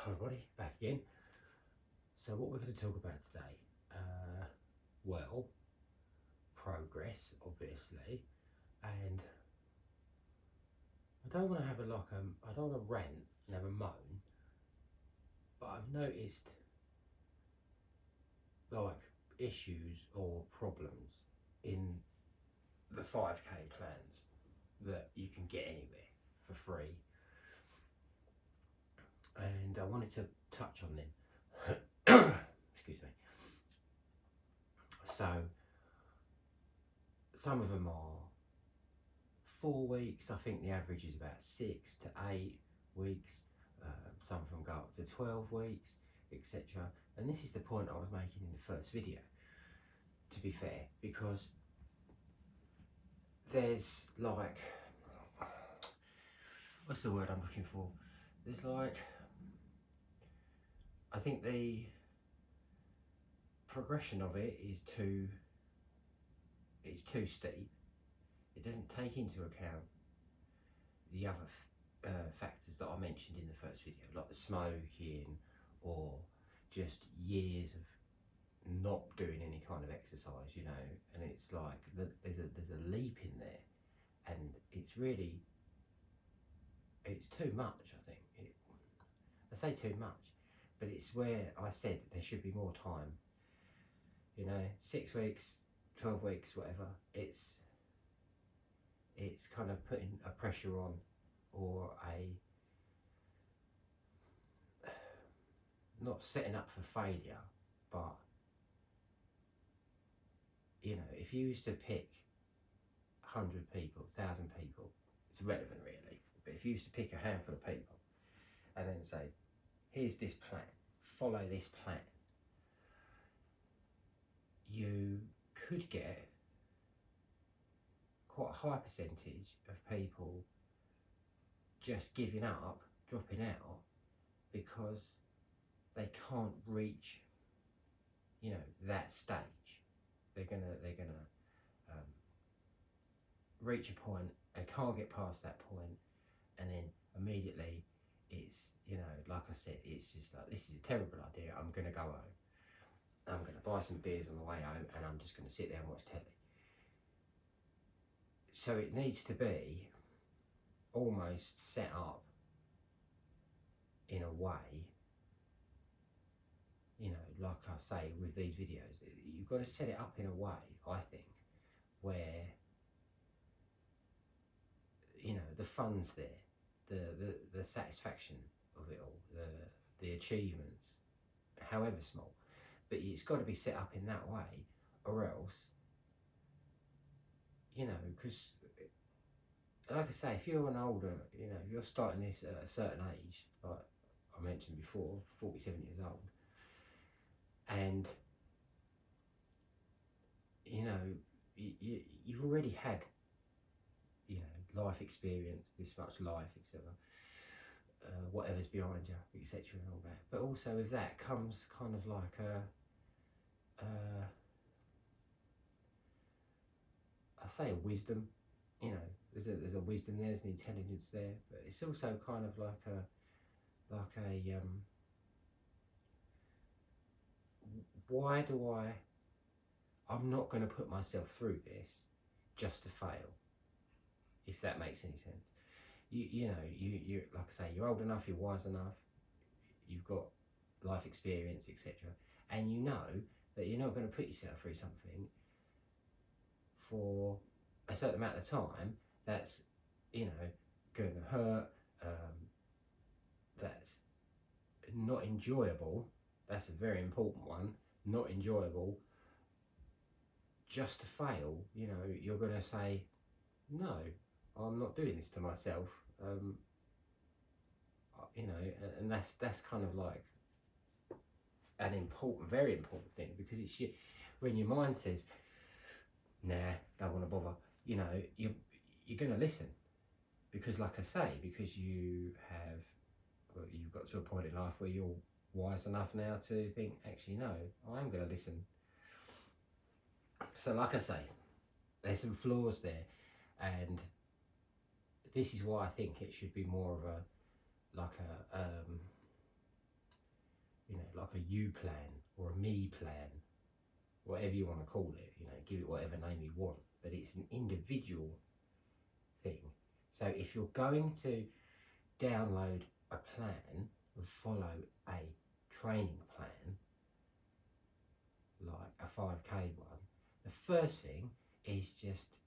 Hi everybody, back again. So what we're going to talk about today, well, progress, obviously, and I don't want to have I don't want to rant and have a moan, but I've noticed like issues or problems in the 5k plans that you can get anywhere for free, and I wanted to touch on them. Excuse me. So some of them are 4 weeks. I think the average is about 6 to 8 weeks. Some of them go up to 12 weeks, etc. And this is the point I was making in the first video, to be fair, because there's like, what's the word I'm looking for? There's like, I think the progression of it is it's too steep. It doesn't take into account the other factors that I mentioned in the first video, like the smoking or just years of not doing any kind of exercise, you know. And it's like there's a leap in there, and it's too much. I think I say too much, but it's where I said there should be more time, you know. 6 weeks, 12 weeks, whatever. It's kind of putting a pressure on, or not setting up for failure, but you know, if you used to pick 100 people, 1,000 people, it's irrelevant really, but if you used to pick a handful of people and then say, here's this plan, follow this plan, you could get quite a high percentage of people just giving up, dropping out, because they can't reach, you know, that stage. They're gonna reach a point, they can't get past that point, and then immediately it's, you know, like I said, it's just like, this is a terrible idea, I'm gonna go home, I'm gonna buy some beers on the way home, and I'm just gonna sit there and watch telly. So it needs to be almost set up in a way, you know, like I say with these videos, you've got to set it up in a way, I think, where, you know, the fun's there, the satisfaction of it all, the achievements, however small, but it's got to be set up in that way, or else, you know, because like I say, if you're an older, you know, if you're starting this at a certain age, like I mentioned before, 47 years old, and you know, you've already had, you know, life experience, this much life, etc. Whatever's behind you, etc. and all that. But also with that comes kind of like I say a wisdom, you know, there's a wisdom there, there's an intelligence there, but it's also kind of like why do I'm not going to put myself through this just to fail, if that makes any sense. You know, you like I say, you're old enough, you're wise enough, you've got life experience, etc. And you know that you're not going to put yourself through something for a certain amount of time that's, you know, going to hurt, that's not enjoyable. That's a very important one. Not enjoyable, just to fail. You know, you're going to say, no, I'm not doing this to myself. You know, and that's kind of like an important, very important thing, because it's when your mind says, nah, don't want to bother, you know, you're going to listen, because like I say, because you've got to a point in life where you're wise enough now to think, actually no, I am going to listen. So like I say, there's some flaws there, and this is why I think it should be more of a you know, like a you plan or a me plan, whatever you want to call it, you know, give it whatever name you want, but it's an individual thing. So if you're going to download a plan and follow a training plan, like a 5k one, the first thing is just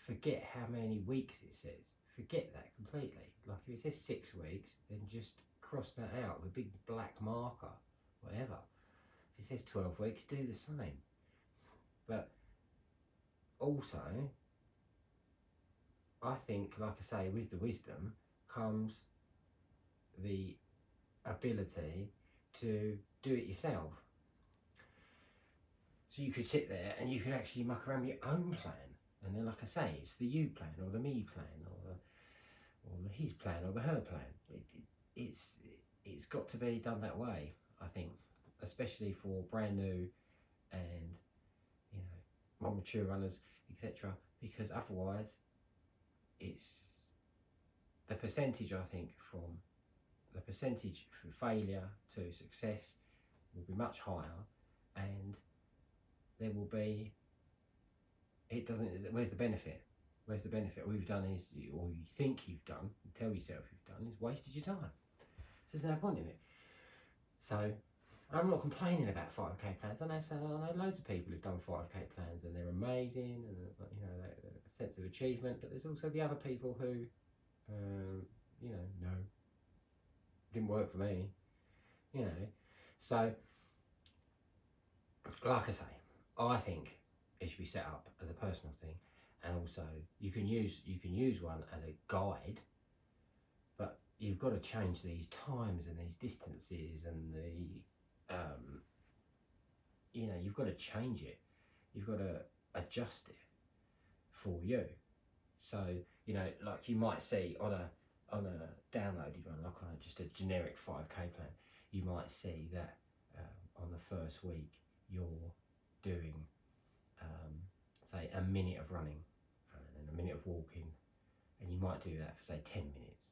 forget how many weeks it says. Forget that completely. Like if it says 6 weeks, then just cross that out with a big black marker, whatever. If it says 12 weeks, do the same. But also, I think, like I say, with the wisdom comes the ability to do it yourself. So you could sit there and you could actually muck around with your own plan. And then, like I say, it's the you plan or the me plan or the his plan or the her plan. It's got to be done that way, I think, especially for brand new and, you know, more mature runners, etc. Because otherwise, it's the percentage, I think, from the percentage from failure to success will be much higher, and there will be, it doesn't, where's the benefit? Where's the benefit? All you've done is, or you think you've done, you tell yourself you've done, is wasted your time. So there's no point in it. So I'm not complaining about 5k plans. I know loads of people who've done 5k plans and they're amazing, and you know, a sense of achievement. But there's also the other people who, you know, no, didn't work for me. You know, so like I say, I think it should be set up as a personal thing, and also you can use one as a guide, but you've got to change these times and these distances and the you know, you've got to change it, you've got to adjust it for you. So, you know, like you might see on a downloaded one, like on just a generic 5k plan, you might see that on the first week you're doing say a minute of running and a minute of walking, and you might do that for say 10 minutes,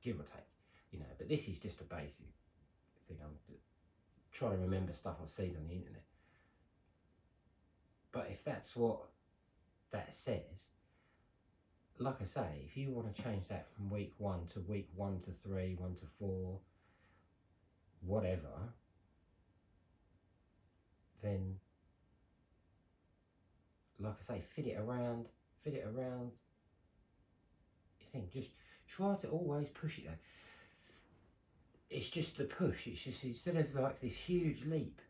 give or take, you know. But this is just a basic thing. I'm trying to remember stuff I've seen on the internet. But if that's what that says, like I say, if you want to change that from week 1 to week 1 to 3, 1 to 4, whatever, then, like I say, fit it around your thing. Just try to always push it there. It's just the push. It's just, instead of like this huge leap,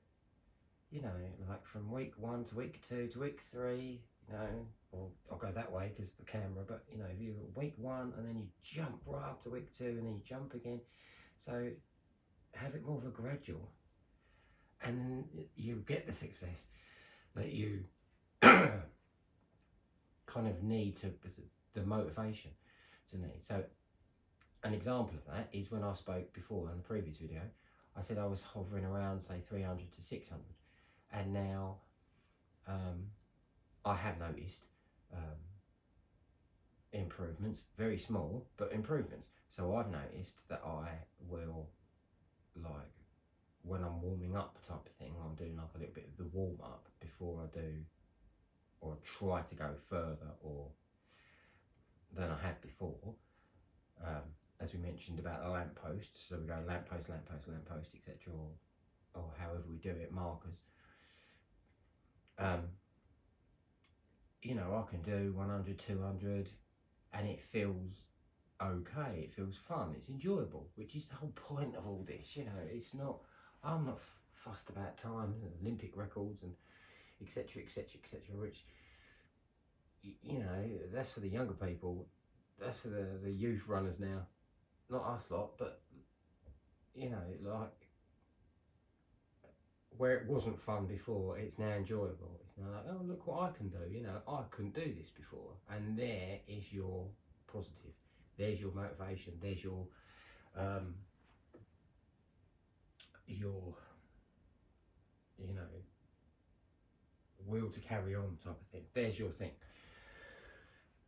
you know, like from week 1 to week 2 to week 3, you know, or I'll go that way because the camera, but you know, if you week 1 and then you jump right up to week 2 and then you jump again, so have it more of a gradual, and then you get the success that you kind of need, to the motivation to need. So an example of that is when I spoke before in the previous video, I said I was hovering around say 300 to 600, and now I have noticed improvements, very small, but improvements. So I've noticed that I will, like, when I'm warming up type of thing, I'm doing like a little bit of the warm up before I do, or try to go further or than I have before. As we mentioned about the lamppost, so we go lamppost, lamppost, lamppost, etc., or however we do it, markers. You know, I can do 100, 200, and it feels okay, it feels fun, it's enjoyable, which is the whole point of all this. You know, it's not, I'm not fussed about times and Olympic records and etc, etc, etc, which, you know, that's for the younger people, that's for the youth runners now, not us lot. But you know, like, where it wasn't fun before, it's now enjoyable. It's now like, oh, look what I can do, you know, I couldn't do this before. And there is your positive, there's your motivation, there's your you know, will to carry on type of thing. There's your thing.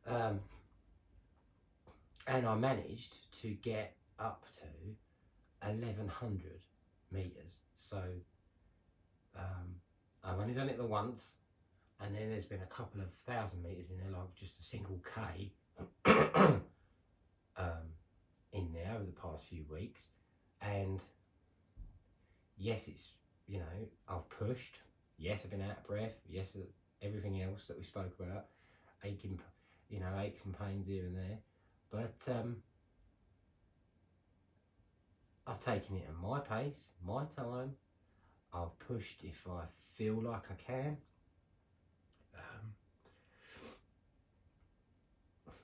And I managed to get up to 1100 meters. So I've only done it the once, and then there's been a couple of 1,000 meters in there, like just a single K in there over the past few weeks. And yes, it's, you know, I've pushed. Yes, I've been out of breath. Yes, everything else that we spoke about, aching, you know, aches and pains here and there. But I've taken it at my pace, my time. I've pushed if I feel like I can.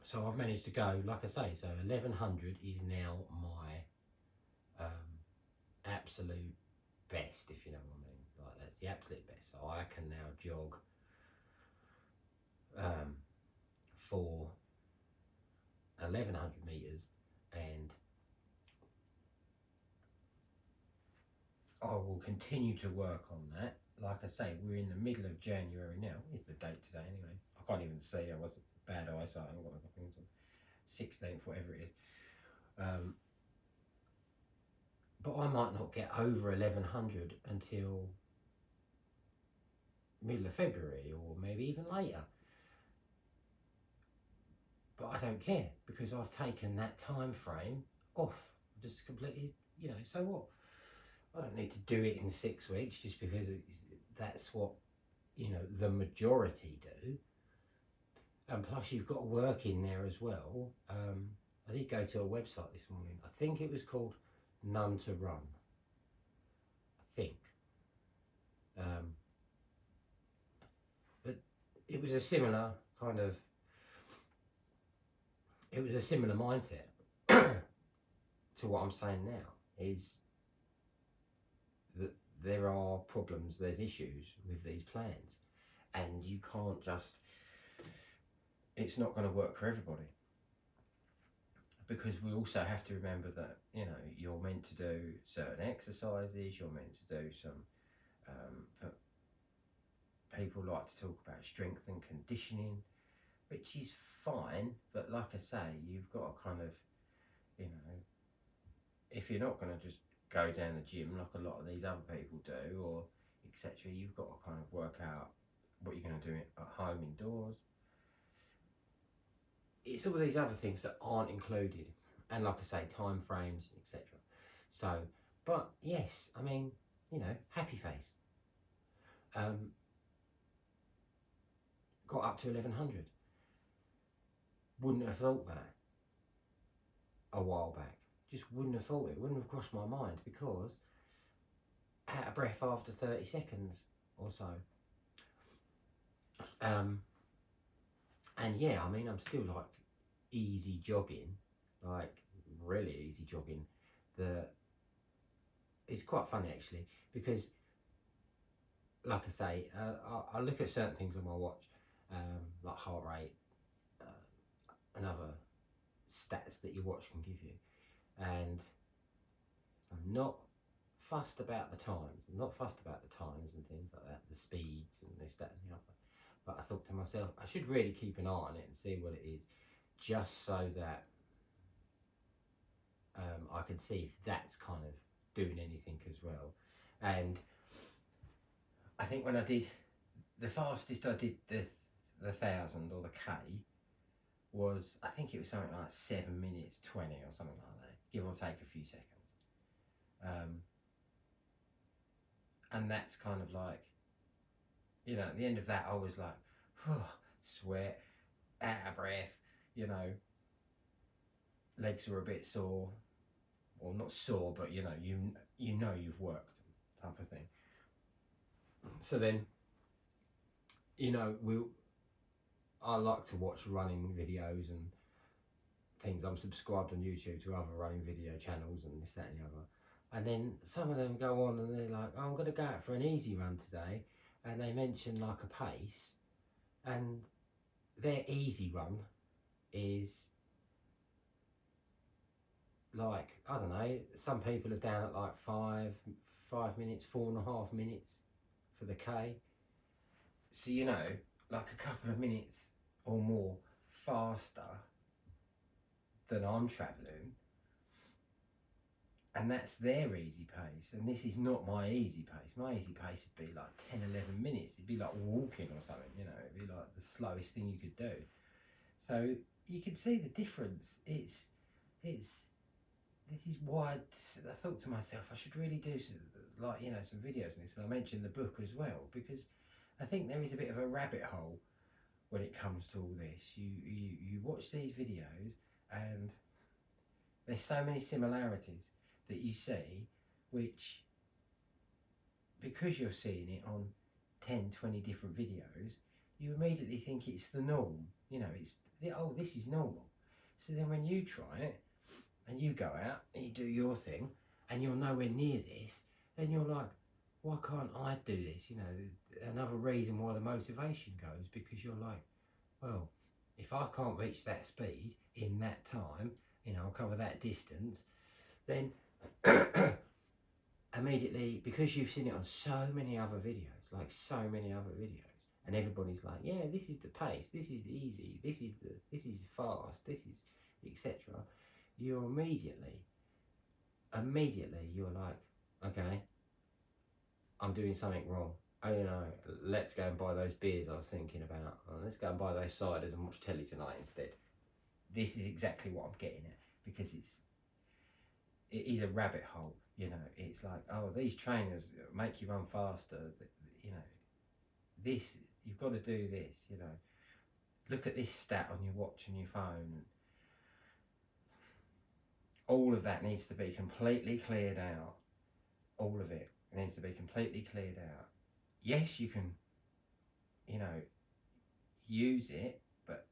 So I've managed to go, like I say, so 1100 is now my absolute best, if you know what I mean. Like, that's the absolute best. So I can now jog for 1100 meters, and I will continue to work on that. Like I say, we're in the middle of January now. Is the date today anyway? I can't even see. I was bad eyesight. I haven't got my things on. 16th, whatever it is. But I might not get over 1100 until middle of February, or maybe even later. But I don't care, because I've taken that time frame off. Just completely, you know, so what? I don't need to do it in 6 weeks just because that's what, you know, the majority do. And plus you've got to work in there as well. I did go to a website this morning. I think it was called None to Run. I think. But it was a similar kind of, it was a similar mindset to what I'm saying now, is that there are problems, there's issues with these plans, and you can't just, it's not going to work for everybody. Because we also have to remember that, you know, you're meant to do certain exercises, you're meant to do some, people like to talk about strength and conditioning, which is fine, but like I say, you've got to kind of, you know, if you're not going to just go down the gym like a lot of these other people do, or etc., you've got to kind of work out what you're going to do at home indoors. It's all these other things that aren't included, and like I say, time frames, etc. So, but yes, I mean, you know, happy face. Got up to 1100. Wouldn't have thought that a while back. Just wouldn't have thought it. Wouldn't have crossed my mind, because out of breath after 30 seconds or so. And yeah, I mean, I'm still like easy jogging, like really easy jogging. It's quite funny actually, because like I say, I look at certain things on my watch, like heart rate, and other stats that your watch can give you, and I'm not fussed about the times. I'm not fussed about the times and things like that, the speeds and this, that and the other. But I thought to myself, I should really keep an eye on it and see what it is, just so that I can see if that's kind of doing anything as well. And I think when I did the fastest, I did the 1,000 or the K was, I think it was something like 7 minutes 20 or something like that, give or take a few seconds. And that's kind of like, you know, at the end of that I was like, sweat, out of breath, you know, legs were a bit sore, or not sore, but you know you've worked, type of thing. So then, you know, I like to watch running videos and things. I'm subscribed on YouTube to other running video channels and this, that and the other. And then some of them go on and they're like, oh, I'm going to go out for an easy run today. And they mention like a pace, and their easy run is like, I don't know, some people are down at like 5 minutes, 4.5 minutes for the K. So, you know, like a couple of minutes or more faster than I'm travelling. And that's their easy pace, and this is not my easy pace. My easy pace would be like 10, 11 minutes. It'd be like walking or something, you know, it'd be like the slowest thing you could do. So you can see the difference. This is why I thought to myself, I should really do some, like, you know, some videos on this, and I mentioned the book as well, because I think there is a bit of a rabbit hole when it comes to all this. You watch these videos, and there's so many similarities that you see, which, because you're seeing it on 10, 20 different videos, you immediately think it's the norm. You know, oh, this is normal. So then when you try it, and you go out and you do your thing, and you're nowhere near this, then you're like, why can't I do this? You know, another reason why the motivation goes, because you're like, well, if I can't reach that speed in that time, you know, I'll cover that distance, then immediately, because you've seen it on so many other videos, and everybody's like, yeah, this is the pace, this is easy, this is fast, this is etc. You're immediately you're like, okay, I'm doing something wrong. Oh, you know, let's go and buy those beers I was thinking about. Let's go and buy those ciders and watch telly tonight instead. This is exactly what I'm getting at, because it is a rabbit hole. You know, it's like, oh, these trainers make you run faster. You know, this, you've got to do this. You know, look at this stat on your watch and your phone. All of that needs to be completely cleared out. All of it needs to be completely cleared out. Yes, you can, you know, use it, but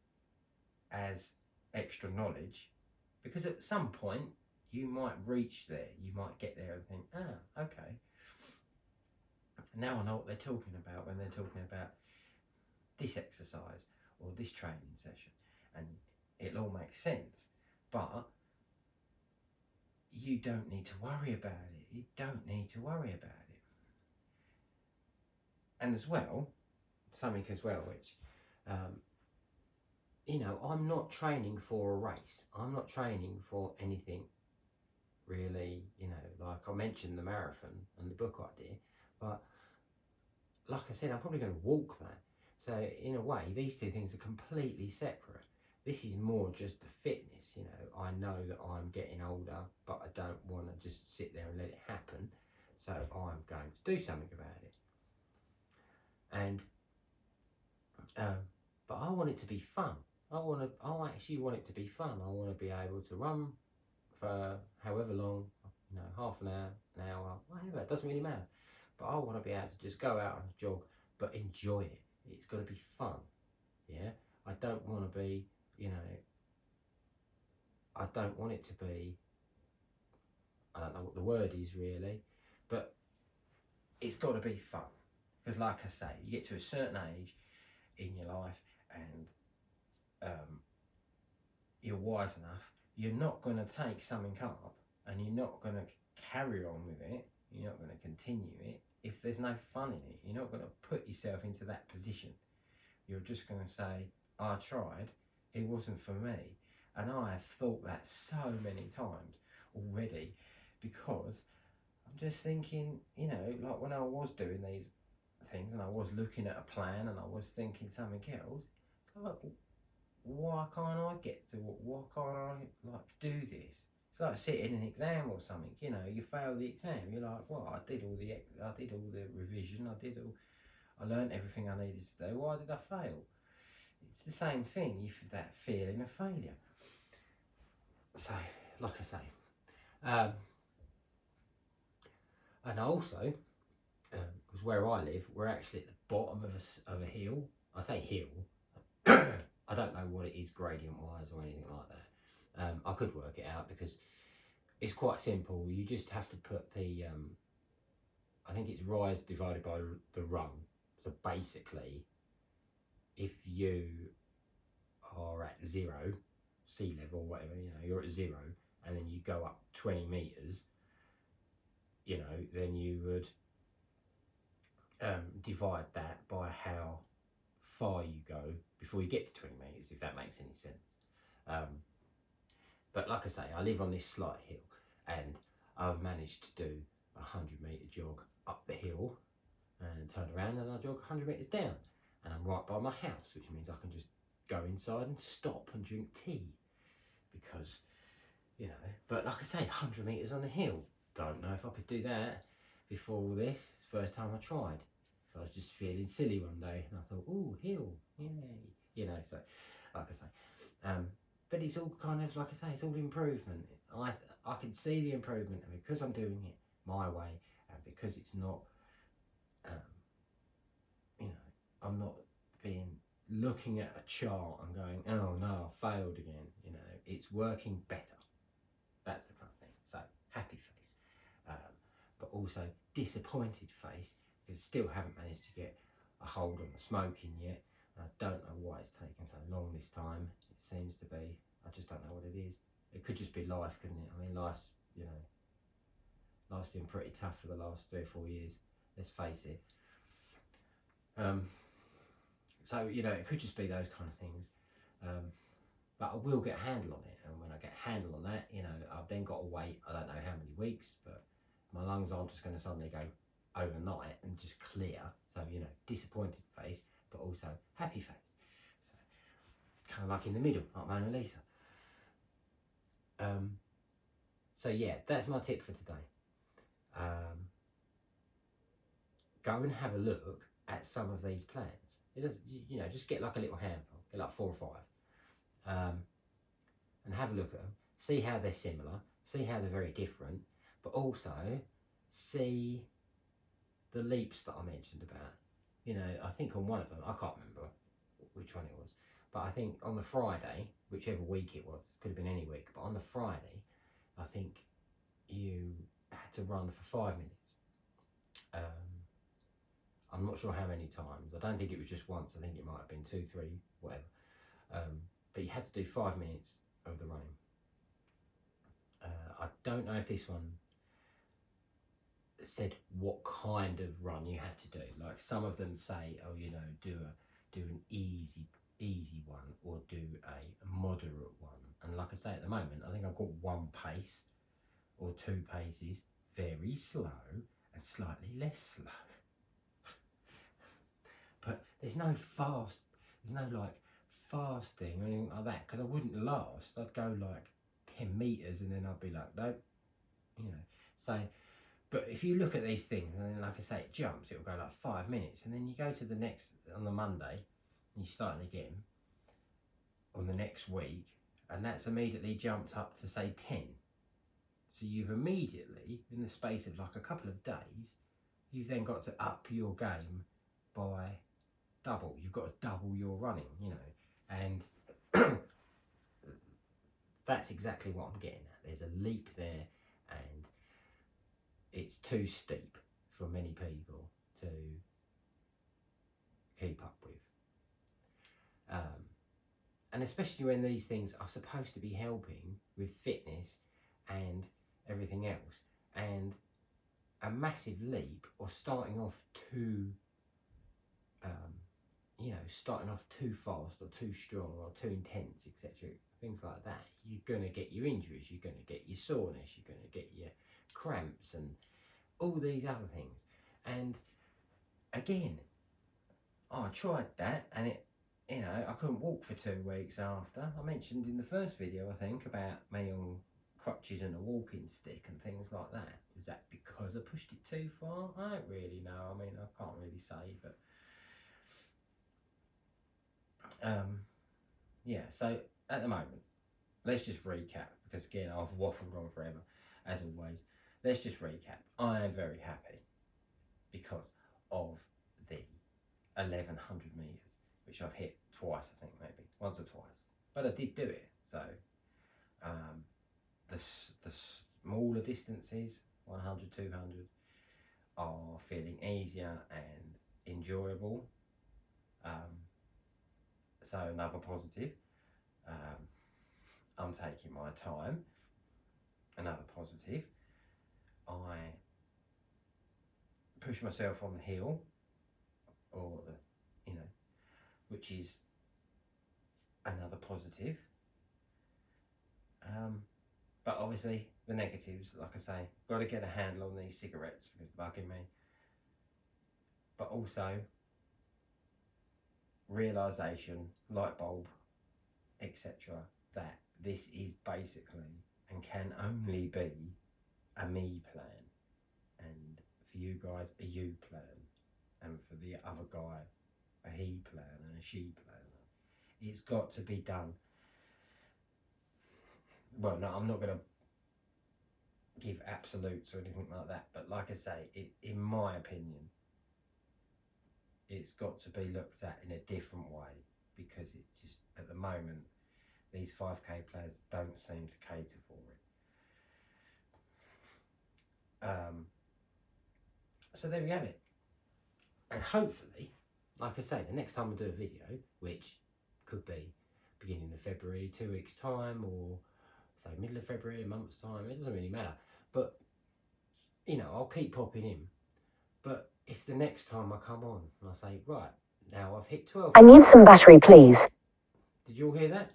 as extra knowledge, because at some point you might reach there, you might get there and think, ah, okay, now I know what they're talking about when they're talking about this exercise or this training session, and it'll all make sense. But you don't need to worry about it. You don't need to worry about it. And as well, something as well, which, you know, I'm not training for a race. I'm not training for anything really, you know, like I mentioned the marathon and the book idea, but like I said, I'm probably going to walk that. So in a way, these two things are completely separate. This is more just the fitness, you know. I know that I'm getting older, but I don't want to just sit there and let it happen. So I'm going to do something about it. And, but I want it to be fun. I actually want it to be fun. I want to be able to run for however long, you know, half an hour, whatever, it doesn't really matter. But I want to be able to just go out on a jog, but enjoy it. It's got to be fun, yeah? I don't want to be, you know, I don't want it to be, I don't know what the word is really, but it's got to be fun. Because like I say, you get to a certain age in your life and you're wise enough, you're not going to take something up and you're not going to carry on with it, you're not going to continue it if there's no fun in it. You're not going to put yourself into that position. You're just going to say, I tried, it wasn't for me. And I have thought that so many times already, because I'm just thinking, you know, like when I was doing these things and I was looking at a plan and I was thinking something else, like, why can't I get to it? Why can't I, like, do this? It's like sitting an exam or something, you know, you fail the exam, you're like, well, I did all the revision, I learned everything I needed to do, why did I fail? It's the same thing, that feeling of failure. So, like I say, and also, because where I live, we're actually at the bottom of a hill. I say hill, I don't know what it is gradient wise or anything like that. I could work it out because it's quite simple. You just have to put the, I think it's rise divided by the run. So basically, if you are at 0, sea level, whatever, you know, you're at 0, and then you go up 20 meters, you know, then you would divide that by how far you go before you get to 20 meters, if that makes any sense. But like I say, I live on this slight hill, and I've managed to do a 100-metre jog up the hill and turn around and I jog 100 metres down. And I'm right by my house, which means I can just go inside and stop and drink tea. Because, you know, but like I say, 100 metres on the hill. Don't know if I could do that before all this. First time I tried. So I was just feeling silly one day and I thought, ooh, hill, yay. You know, so like I say. But it's all kind of, like I say, it's all improvement. I can see the improvement, and because I'm doing it my way, and because it's not, you know, I'm not looking at a chart and going, oh no, I failed again. You know, it's working better. That's the kind of thing. So happy face, but also disappointed face, because I still haven't managed to get a hold on the smoking yet. I don't know why it's taken so long this time. It seems to be, I just don't know what it is. It could just be life, couldn't it? I mean, life's been pretty tough for the last 3 or 4 years. Let's face it. So, you know, it could just be those kind of things. But I will get a handle on it. And when I get a handle on that, you know, I've then got to wait, I don't know how many weeks, but my lungs aren't just going to suddenly go overnight and just clear. So, you know, disappointed face, but also happy face. So, kind of like in the middle, like Mona Lisa. So yeah, that's my tip for today. Go and have a look at some of these plans. It does, you know, just get like a little handful, get like 4 or 5, and have a look at them. See how they're similar. See how they're very different, but also see the leaps that I mentioned about. You know, I think on one of them, I can't remember which one it was, but I think on the Friday, whichever week it was, could have been any week, but on the Friday, I think you had to run for 5 minutes. I'm not sure how many times. I don't think it was just once. I think it might have been 2, 3, whatever. But you had to do 5 minutes of the running. I don't know if this one said what kind of run you had to do. Like some of them say, oh, you know, do an easy one, or do a moderate one. And like I say, at the moment, I think I've got 1 pace or 2 paces, very slow and slightly less slow. But there's no fast, there's no like fast thing or anything like that, because I wouldn't last. I'd go like 10 meters and then I'd be like, no, you know. So, but if you look at these things, and then like I say, it jumps, it'll go like 5 minutes, and then you go to the next, on the Monday, and you start again on the next week, and that's immediately jumped up to say 10. So you've immediately, in the space of like a couple of days, you've then got to up your game by double. You've got to double your running, you know, and that's exactly what I'm getting at. There's a leap there, and it's too steep for many people to keep up with. And especially when these things are supposed to be helping with fitness and everything else, and a massive leap or starting off too you know, starting off too fast or too strong or too intense, etc., things like that, you're going to get your injuries, you're going to get your soreness, you're going to get your cramps and all these other things. And again, I tried that, and it, you know, I couldn't walk for 2 weeks after. I mentioned in the first video, I think, about me on crutches and a walking stick and things like that. Was that because I pushed it too far? I don't really know. I mean, I can't really say, but yeah, so at the moment, let's just recap, because again, I've waffled on forever, as always. Let's just recap. I am very happy because of the 1100 metres, which I've hit twice, I think, maybe, once or twice. But I did do it, so the smaller distances, 100, 200, are feeling easier and enjoyable. So another positive. I'm taking my time. Another positive. I push myself on the hill, or you know, which is another positive. But obviously, the negatives, like I say, got to get a handle on these cigarettes because they're bugging me. But also, realisation, light bulb, etc., that this is basically and can only be a me plan. And for you guys, a you plan. And for the other guy, a he plan and a she plan. It's got to be done. Well, no, I'm not going to give absolutes or anything like that, but like I say, in my opinion, it's got to be looked at in a different way, because it just, at the moment, these 5k plans don't seem to cater for it. So there we have it. And hopefully, like I say, the next time I do a video, which could be beginning of February, 2 weeks time, or say middle of February, a month's time, it doesn't really matter. But, you know, I'll keep popping in. But if the next time I come on and I say, right, now I've hit 12. I need some battery, please. Did you all hear that?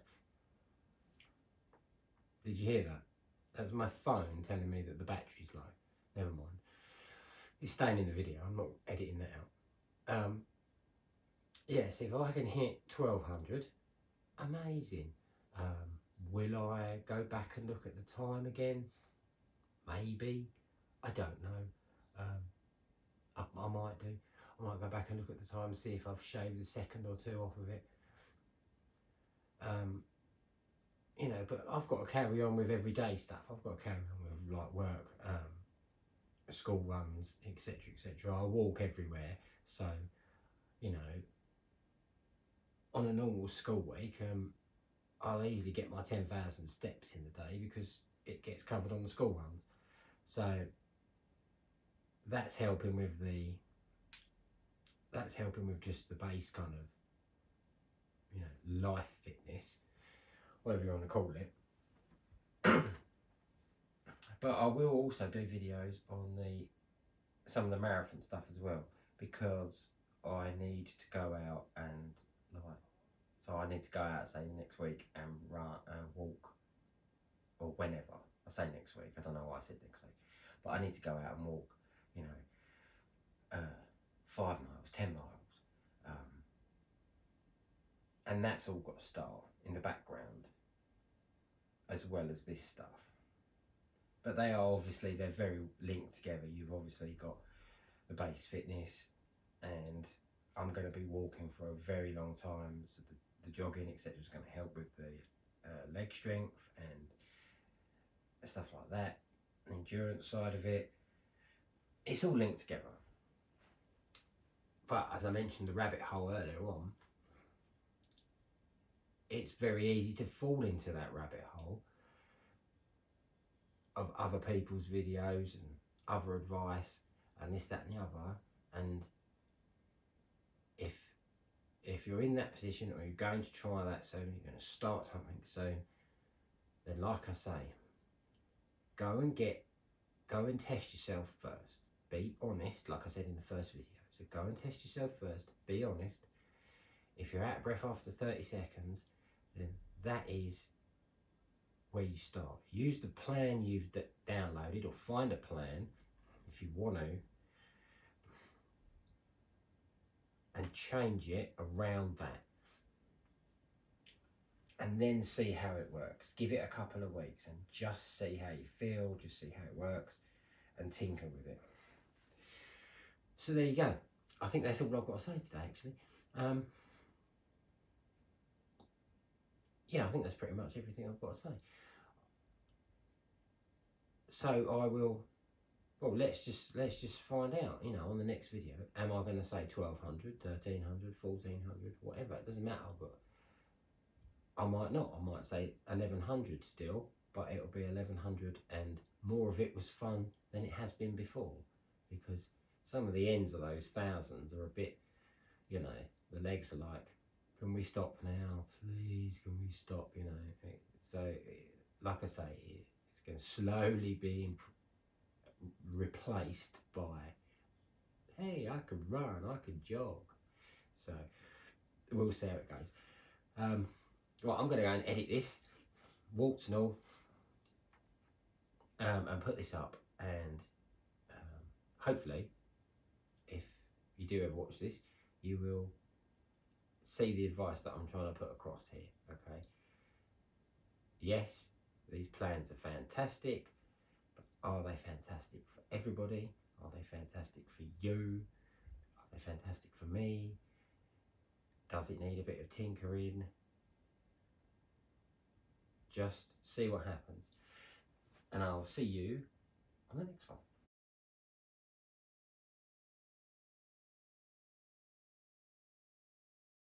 Did you hear that? That's my phone telling me that the battery's low. Never mind. It's staying in the video. I'm not editing that out. Yes, if I can hit 1200, amazing. Will I go back and look at the time again? Maybe. I don't know. I might do. I might go back and look at the time and see if I've shaved a second or two off of it. You know, but I've got to carry on with everyday stuff. I've got to carry on with like work, school runs, etc., etc. I walk everywhere, so you know, on a normal school week, I'll easily get my 10,000 steps in the day because it gets covered on the school runs. So that's helping with just the base kind of, you know, life fitness, whatever you want to call it. But I will also do videos on some of the marathon stuff as well, because I need to go out and so I need to go out, say, next week and run and walk, or whenever. I say next week, I don't know why I said next week, but I need to go out and walk, you know, 5 miles, 10 miles. And that's all got to start in the background, as well as this stuff. But they're very linked together. You've obviously got the base fitness, and I'm going to be walking for a very long time, so the jogging, etc., is going to help with the leg strength and stuff like that. The endurance side of it, it's all linked together. But as I mentioned the rabbit hole earlier on, it's very easy to fall into that rabbit hole of other people's videos and other advice and this, that and the other. And if you're in that position, or you're going to try that soon, you're going to start something soon, then like I say, go and test yourself first. Be honest, like I said in the first video. So go and test yourself first, be honest. If you're out of breath after 30 seconds, then that is where you start. Use the plan you've downloaded, or find a plan if you want to, and change it around that. And then see how it works. Give it a couple of weeks and just see how you feel, just see how it works, and tinker with it. So there you go. I think that's all I've got to say today, actually. Yeah, I think that's pretty much everything I've got to say. So I will, well, let's just find out, you know, on the next video. Am I going to say 1200, 1300, 1400, whatever? It doesn't matter, but I might not. I might say 1100 still, but it'll be 1100 and more of it was fun than it has been before, because some of the ends of those thousands are a bit, you know, the legs are like, can we stop now? Please, can we stop? You know, so like I say, it's going to slowly be replaced by, hey, I can run, I can jog. So we'll see how it goes. Well, I'm going to go and edit this, warts and all. and put this up, and hopefully, if you do ever watch this, you will see the advice that I'm trying to put across here. Okay. Yes, these plans are fantastic, but are they fantastic for everybody? Are they fantastic for you? Are they fantastic for me? Does it need a bit of tinkering? Just see what happens. And I'll see you on the next one.